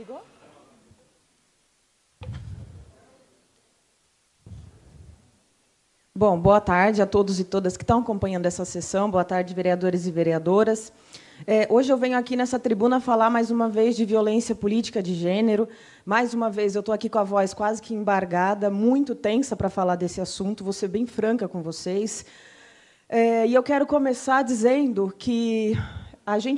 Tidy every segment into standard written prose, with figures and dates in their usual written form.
Ligou? Bom, boa tarde a todos e todas que estão acompanhando essa sessão. Boa tarde, vereadores e vereadoras. Hoje eu venho aqui nessa tribuna falar mais uma vez de violência política de gênero. Mais uma vez, eu estou aqui com a voz quase que embargada, muito tensa para falar desse assunto. Vou ser bem franca com vocês. E eu quero começar dizendo que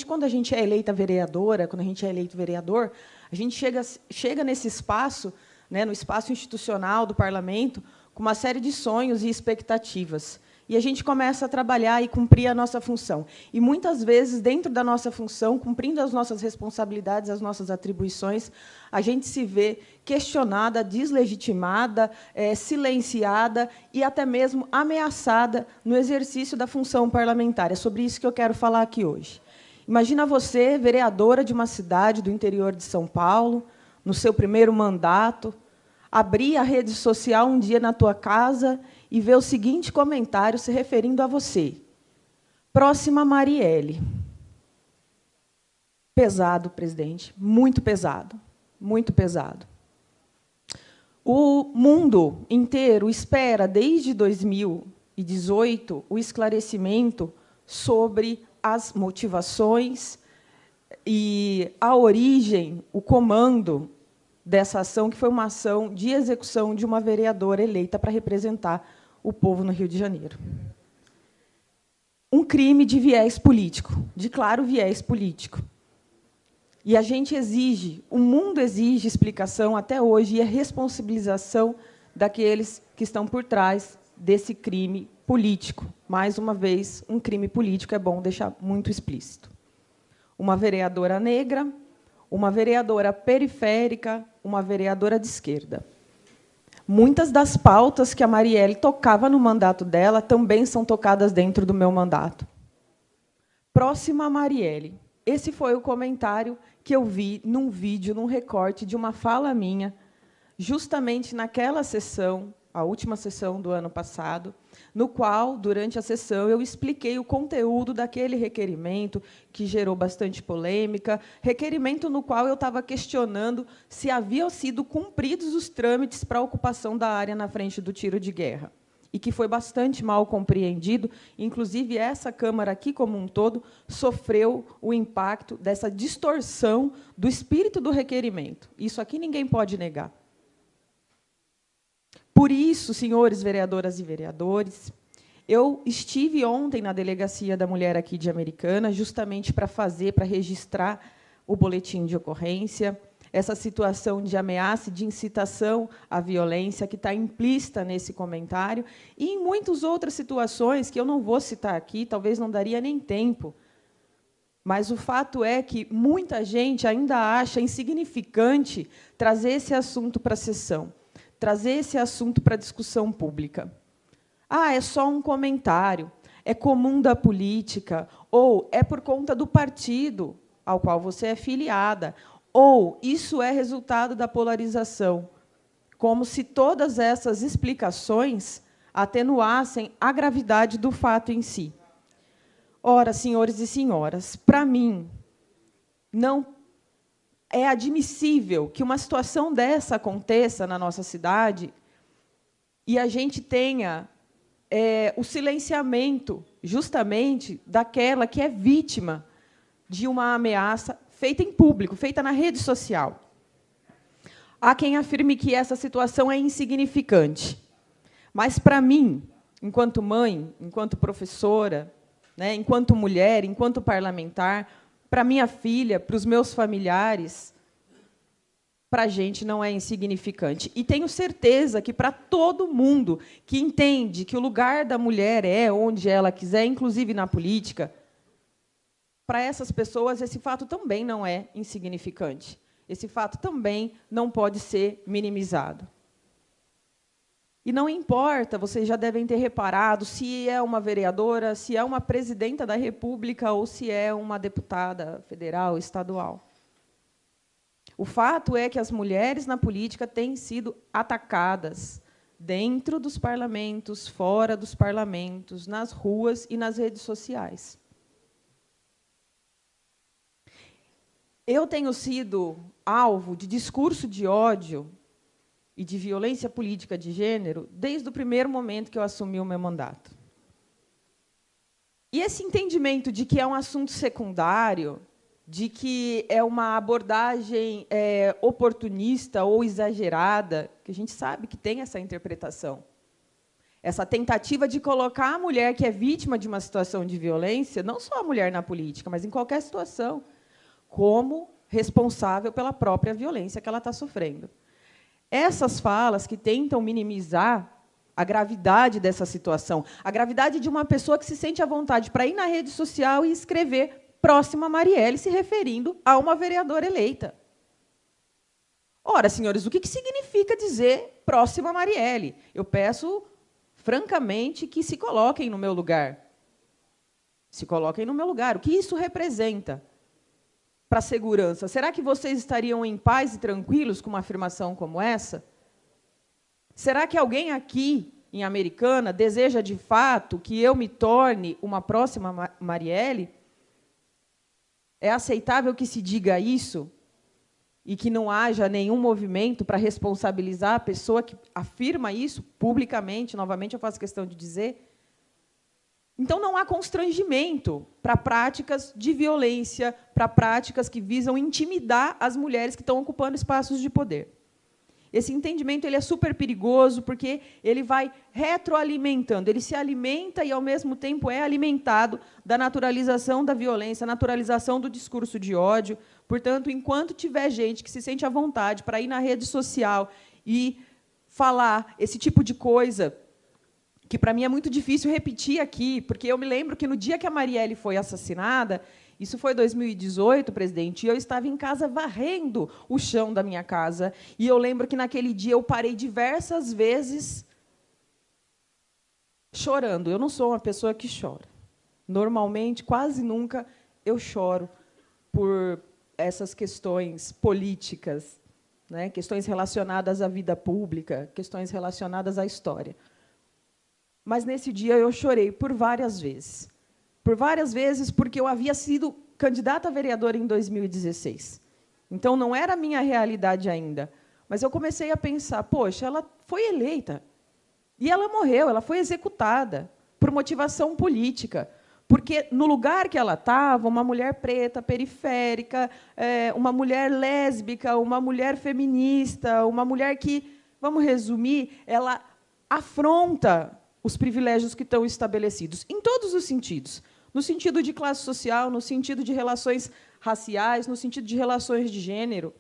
quando a gente é eleita vereadora, quando a gente é eleito vereador, a gente chega nesse espaço, né, no espaço institucional do parlamento, com uma série de sonhos e expectativas. E a gente começa a trabalhar e cumprir a nossa função. E, muitas vezes, dentro da nossa função, cumprindo as nossas responsabilidades, as nossas atribuições, a gente se vê questionada, deslegitimada, silenciada e até mesmo ameaçada no exercício da função parlamentar. É sobre isso que eu quero falar aqui hoje. Imagina você, vereadora de uma cidade do interior de São Paulo, no seu primeiro mandato, abrir a rede social um dia na tua casa e ver o seguinte comentário se referindo a você. Próxima Marielle. Pesado, presidente, muito pesado, muito pesado. O mundo inteiro espera, desde 2018, o esclarecimento sobre as motivações e a origem, o comando dessa ação, que foi uma ação de execução de uma vereadora eleita para representar o povo no Rio de Janeiro. Um crime de viés político, de claro viés político. E a gente exige, o mundo exige explicação até hoje e a responsabilização daqueles que estão por trás desse crime político. Mais uma vez, um crime político, é bom deixar muito explícito. Uma vereadora negra, uma vereadora periférica, uma vereadora de esquerda. Muitas das pautas que a Marielle tocava no mandato dela também são tocadas dentro do meu mandato. Próxima a Marielle. Esse foi o comentário que eu vi num vídeo, num recorte de uma fala minha, justamente naquela sessão, a última sessão do ano passado, no qual, durante a sessão, eu expliquei o conteúdo daquele requerimento, que gerou bastante polêmica, requerimento no qual eu estava questionando se haviam sido cumpridos os trâmites para a ocupação da área na frente do tiro de guerra, e que foi bastante mal compreendido. Inclusive, essa Câmara aqui, como um todo, sofreu o impacto dessa distorção do espírito do requerimento. Isso aqui ninguém pode negar. Por isso, senhores vereadoras e vereadores, eu estive ontem na Delegacia da Mulher aqui de Americana, justamente para registrar o boletim de ocorrência, essa situação de ameaça e de incitação à violência que está implícita nesse comentário, e em muitas outras situações que eu não vou citar aqui, talvez não daria nem tempo. Mas o fato é que muita gente ainda acha insignificante trazer esse assunto para a sessão, trazer esse assunto para a discussão pública. É só um comentário, é comum da política, ou é por conta do partido ao qual você é filiada, ou isso é resultado da polarização, como se todas essas explicações atenuassem a gravidade do fato em si. Ora, senhores e senhoras, para mim, não é admissível que uma situação dessa aconteça na nossa cidade e a gente tenha o silenciamento, justamente, daquela que é vítima de uma ameaça feita em público, feita na rede social. Há quem afirme que essa situação é insignificante. Mas, para mim, enquanto mãe, enquanto professora, né, enquanto mulher, enquanto parlamentar, para minha filha, para os meus familiares, para a gente não é insignificante. E tenho certeza que, para todo mundo que entende que o lugar da mulher é onde ela quiser, inclusive na política, para essas pessoas, esse fato também não é insignificante. Esse fato também não pode ser minimizado. E não importa, vocês já devem ter reparado, se é uma vereadora, se é uma presidenta da República ou se é uma deputada federal, estadual. O fato é que as mulheres na política têm sido atacadas dentro dos parlamentos, fora dos parlamentos, nas ruas e nas redes sociais. Eu tenho sido alvo de discurso de ódio e de violência política de gênero desde o primeiro momento que eu assumi o meu mandato. E esse entendimento de que é um assunto secundário, de que é uma abordagem oportunista ou exagerada, que a gente sabe que tem essa interpretação, essa tentativa de colocar a mulher que é vítima de uma situação de violência, não só a mulher na política, mas em qualquer situação, como responsável pela própria violência que ela está sofrendo. Essas falas que tentam minimizar a gravidade dessa situação, a gravidade de uma pessoa que se sente à vontade para ir na rede social e escrever próxima Marielle, se referindo a uma vereadora eleita. Ora, senhores, o que significa dizer próxima Marielle? Eu peço, francamente, que se coloquem no meu lugar. Se coloquem no meu lugar. O que isso representa para a segurança? Será que vocês estariam em paz e tranquilos com uma afirmação como essa? Será que alguém aqui, em Americana, deseja, de fato, que eu me torne uma próxima Marielle? É aceitável que se diga isso e que não haja nenhum movimento para responsabilizar a pessoa que afirma isso publicamente? Novamente, eu faço questão de dizer. Então, não há constrangimento para práticas de violência, para práticas que visam intimidar as mulheres que estão ocupando espaços de poder. Esse entendimento ele é super perigoso, porque ele vai retroalimentando, ele se alimenta e, ao mesmo tempo, é alimentado da naturalização da violência, naturalização do discurso de ódio. Portanto, enquanto tiver gente que se sente à vontade para ir na rede social e falar esse tipo de coisa, que para mim é muito difícil repetir aqui, porque eu me lembro que no dia que a Marielle foi assassinada, isso foi 2018, presidente, e eu estava em casa varrendo o chão da minha casa, e eu lembro que naquele dia eu parei diversas vezes chorando. Eu não sou uma pessoa que chora. Normalmente, quase nunca, eu choro por essas questões políticas, né, questões relacionadas à vida pública, questões relacionadas à história. Mas, nesse dia, eu chorei por várias vezes. Por várias vezes, porque eu havia sido candidata a vereadora em 2016. Então, não era a minha realidade ainda. Mas eu comecei a pensar, poxa, ela foi eleita. E ela morreu, ela foi executada por motivação política. Porque, no lugar que ela estava, uma mulher preta, periférica, uma mulher lésbica, uma mulher feminista, uma mulher que, vamos resumir, ela afronta os privilégios que estão estabelecidos, em todos os sentidos. No sentido de classe social, no sentido de relações raciais, no sentido de relações de gênero.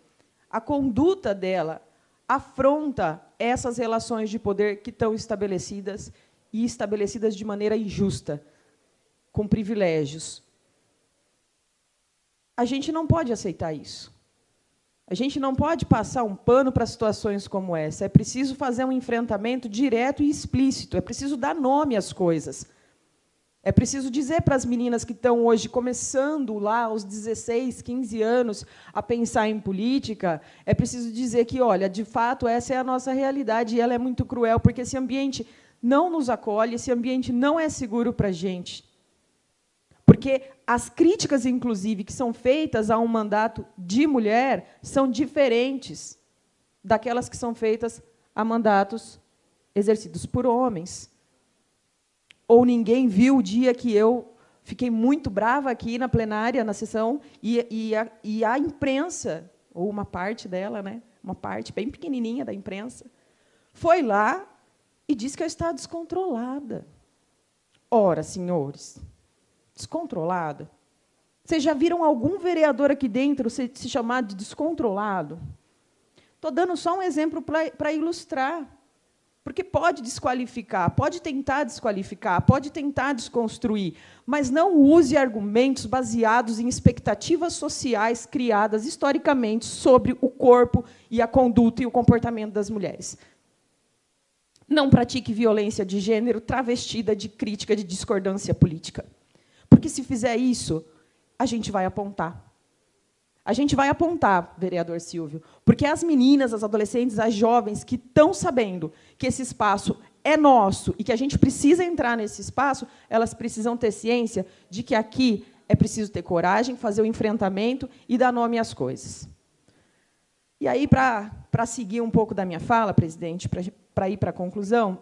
A conduta dela afronta essas relações de poder que estão estabelecidas, e estabelecidas de maneira injusta, com privilégios. A gente não pode aceitar isso. A gente não pode passar um pano para situações como essa. É preciso fazer um enfrentamento direto e explícito. É preciso dar nome às coisas. É preciso dizer para as meninas que estão hoje começando lá aos 16, 15 anos a pensar em política, é preciso dizer que, olha, de fato, essa é a nossa realidade e ela é muito cruel, porque esse ambiente não nos acolhe, esse ambiente não é seguro para a gente. Porque as críticas, inclusive, que são feitas a um mandato de mulher são diferentes daquelas que são feitas a mandatos exercidos por homens. Ou ninguém viu o dia que eu fiquei muito brava aqui na plenária, na sessão, e a imprensa, ou uma parte dela, né, uma parte bem pequenininha da imprensa, foi lá e disse que eu estava descontrolada. Ora, senhores, descontrolada? Vocês já viram algum vereador aqui dentro se chamar de descontrolado? Estou dando só um exemplo para ilustrar. Porque pode desqualificar, pode tentar desqualificar, pode tentar desconstruir, mas não use argumentos baseados em expectativas sociais criadas historicamente sobre o corpo e a conduta e o comportamento das mulheres. Não pratique violência de gênero travestida de crítica de discordância política. Porque, se fizer isso, a gente vai apontar. A gente vai apontar, vereador Silvio, porque as meninas, as adolescentes, as jovens que estão sabendo que esse espaço é nosso e que a gente precisa entrar nesse espaço, elas precisam ter ciência de que aqui é preciso ter coragem, fazer o enfrentamento e dar nome às coisas. E aí, para seguir um pouco da minha fala, presidente, para ir para a conclusão,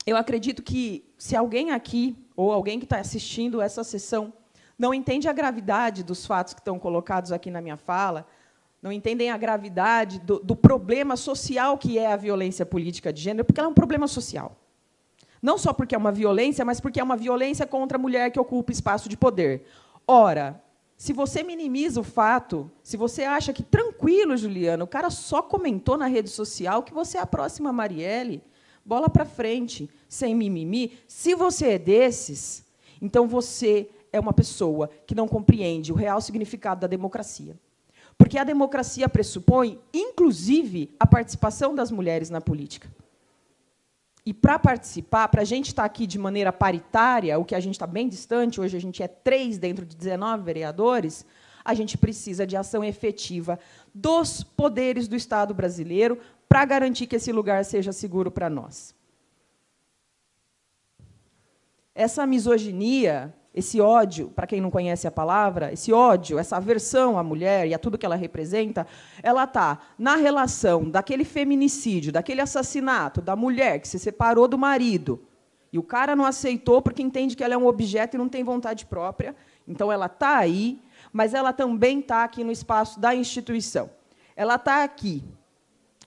eu acredito que, se alguém aqui, ou alguém que está assistindo essa sessão, não entende a gravidade dos fatos que estão colocados aqui na minha fala, não entendem a gravidade do problema social que é a violência política de gênero, porque ela é um problema social. Não só porque é uma violência, mas porque é uma violência contra a mulher que ocupa espaço de poder. Ora, se você minimiza o fato, se você acha que, tranquilo, Juliana, o cara só comentou na rede social que você é a próxima Marielle, bola para frente, sem mimimi. Se você é desses, então você é uma pessoa que não compreende o real significado da democracia. Porque a democracia pressupõe, inclusive, a participação das mulheres na política. E, para participar, para a gente estar aqui de maneira paritária, o que a gente está bem distante, hoje a gente é 3 dentro de 19 vereadores, a gente precisa de ação efetiva dos poderes do Estado brasileiro para garantir que esse lugar seja seguro para nós. Essa misoginia, esse ódio, para quem não conhece a palavra, esse ódio, essa aversão à mulher e a tudo que ela representa, ela está na relação daquele feminicídio, daquele assassinato da mulher que se separou do marido, e o cara não aceitou porque entende que ela é um objeto e não tem vontade própria. Então, ela está aí, mas ela também está aqui no espaço da instituição. Ela está aqui.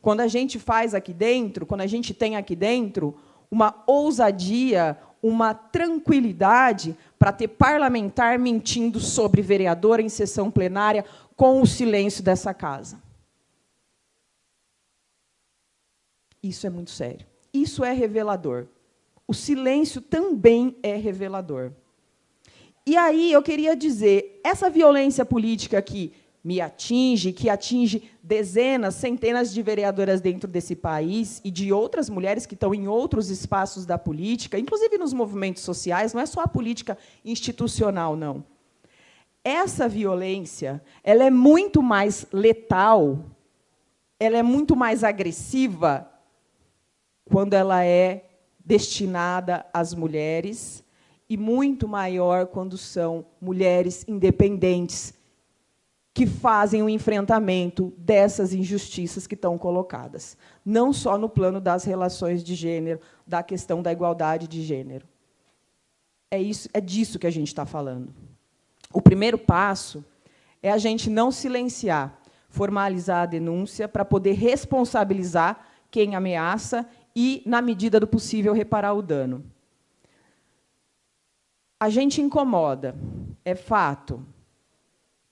Quando a gente faz aqui dentro, quando a gente tem aqui dentro uma ousadia, uma tranquilidade para ter parlamentar mentindo sobre vereadora em sessão plenária com o silêncio dessa casa. Isso é muito sério. Isso é revelador. O silêncio também é revelador. E aí eu queria dizer, essa violência política que me atinge, que atinge dezenas, centenas de vereadoras dentro desse país e de outras mulheres que estão em outros espaços da política, inclusive nos movimentos sociais, não é só a política institucional, não. Essa violência, ela é muito mais letal, ela é muito mais agressiva quando ela é destinada às mulheres e muito maior quando são mulheres independentes que fazem o enfrentamento dessas injustiças que estão colocadas, não só no plano das relações de gênero, da questão da igualdade de gênero. É disso que a gente está falando. O primeiro passo é a gente não silenciar, formalizar a denúncia para poder responsabilizar quem ameaça e, na medida do possível, reparar o dano. A gente incomoda, é fato.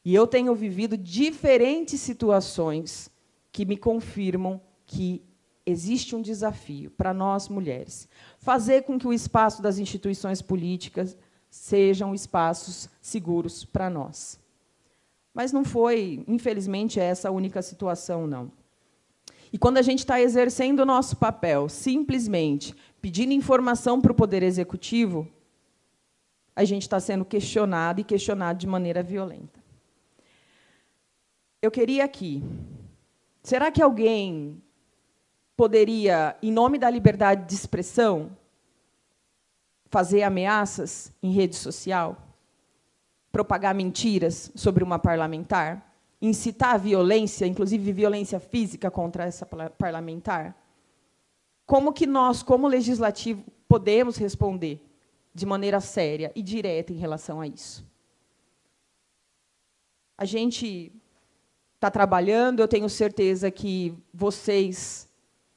E eu tenho vivido diferentes situações que me confirmam que existe um desafio para nós, mulheres, fazer com que o espaço das instituições políticas sejam espaços seguros para nós. Mas não foi, infelizmente, essa a única situação, não. E quando a gente está exercendo o nosso papel, simplesmente pedindo informação para o Poder Executivo, a gente está sendo questionado, e questionado de maneira violenta. Eu queria aqui, será que alguém poderia, em nome da liberdade de expressão, fazer ameaças em rede social, propagar mentiras sobre uma parlamentar, incitar a violência, inclusive violência física contra essa parlamentar? Como que nós, como legislativo, podemos responder de maneira séria e direta em relação a isso? A gente está trabalhando, eu tenho certeza que vocês,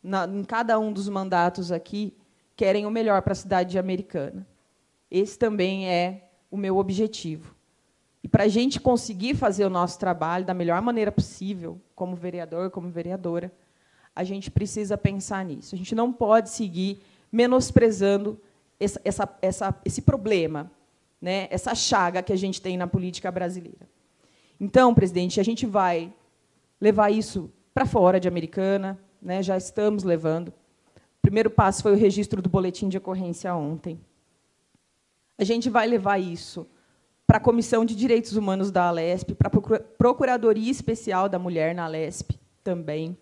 em cada um dos mandatos aqui, querem o melhor para a cidade de Americana. Esse também é o meu objetivo. E, para a gente conseguir fazer o nosso trabalho da melhor maneira possível, como vereador, como vereadora, a gente precisa pensar nisso. A gente não pode seguir menosprezando esse problema, né, essa chaga que a gente tem na política brasileira. Então, presidente, a gente vai levar isso para fora de Americana, né, já estamos levando. O primeiro passo foi o registro do boletim de ocorrência ontem. A gente vai levar isso para a Comissão de Direitos Humanos da Alesp, para a Procuradoria Especial da Mulher na Alesp também,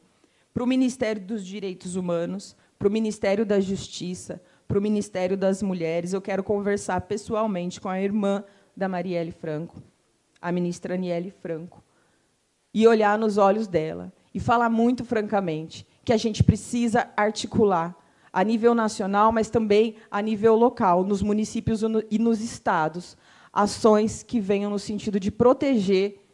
para o Ministério dos Direitos Humanos, para o Ministério da Justiça, para o Ministério das Mulheres. Eu quero conversar pessoalmente com a irmã da Marielle Franco, a ministra Aniele Franco, e olhar nos olhos dela e falar muito francamente que a gente precisa articular a nível nacional, mas também a nível local, nos municípios e nos estados, ações que venham no sentido de proteger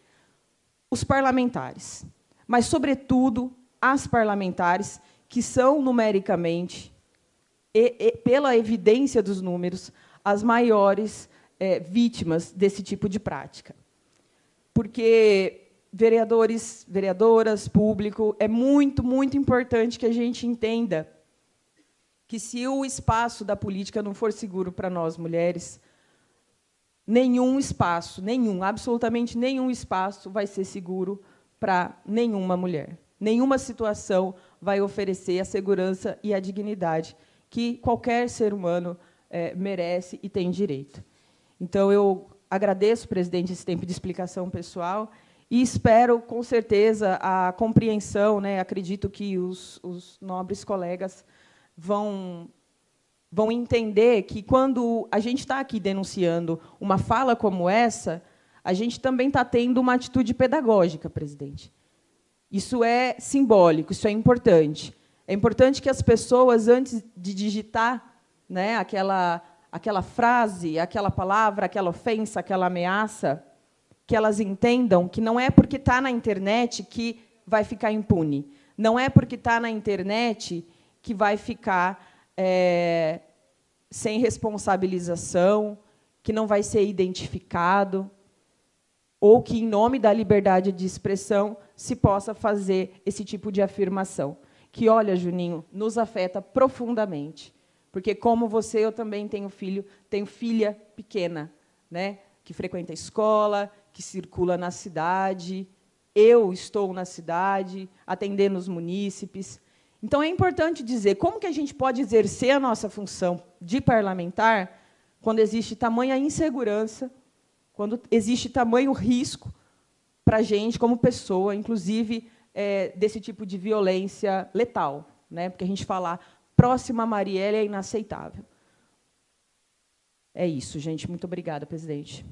os parlamentares, mas, sobretudo, as parlamentares que são, numericamente, pela evidência dos números, as maiores vítimas desse tipo de prática. Porque, vereadores, vereadoras, público, é muito, muito importante que a gente entenda que, se o espaço da política não for seguro para nós, mulheres, nenhum espaço, absolutamente nenhum espaço vai ser seguro para nenhuma mulher. Nenhuma situação vai oferecer a segurança e a dignidade que qualquer ser humano merece e tem direito. Então, eu agradeço, presidente, esse tempo de explicação pessoal e espero, com certeza, a compreensão, né? Acredito que os nobres colegas vão entender que, quando a gente está aqui denunciando uma fala como essa, a gente também está tendo uma atitude pedagógica, presidente. Isso é simbólico, isso é importante. É importante que as pessoas, antes de digitar, né, aquela frase, aquela palavra, aquela ofensa, aquela ameaça, que elas entendam que não é porque está na internet que vai ficar impune. Não é porque está na internet que vai ficar sem responsabilização, que não vai ser identificado, ou que, em nome da liberdade de expressão, se possa fazer esse tipo de afirmação. Que, olha, Juninho, nos afeta profundamente. Porque, como você, eu também tenho filha pequena, né, que frequenta a escola, que circula na cidade. Eu estou na cidade, atendendo os munícipes. Então, é importante dizer como que a gente pode exercer a nossa função de parlamentar quando existe tamanha insegurança, quando existe tamanho risco para a gente, como pessoa, inclusive desse tipo de violência letal, né? Porque a gente falar próxima a Marielle é inaceitável. É isso, gente. Muito obrigada, presidente.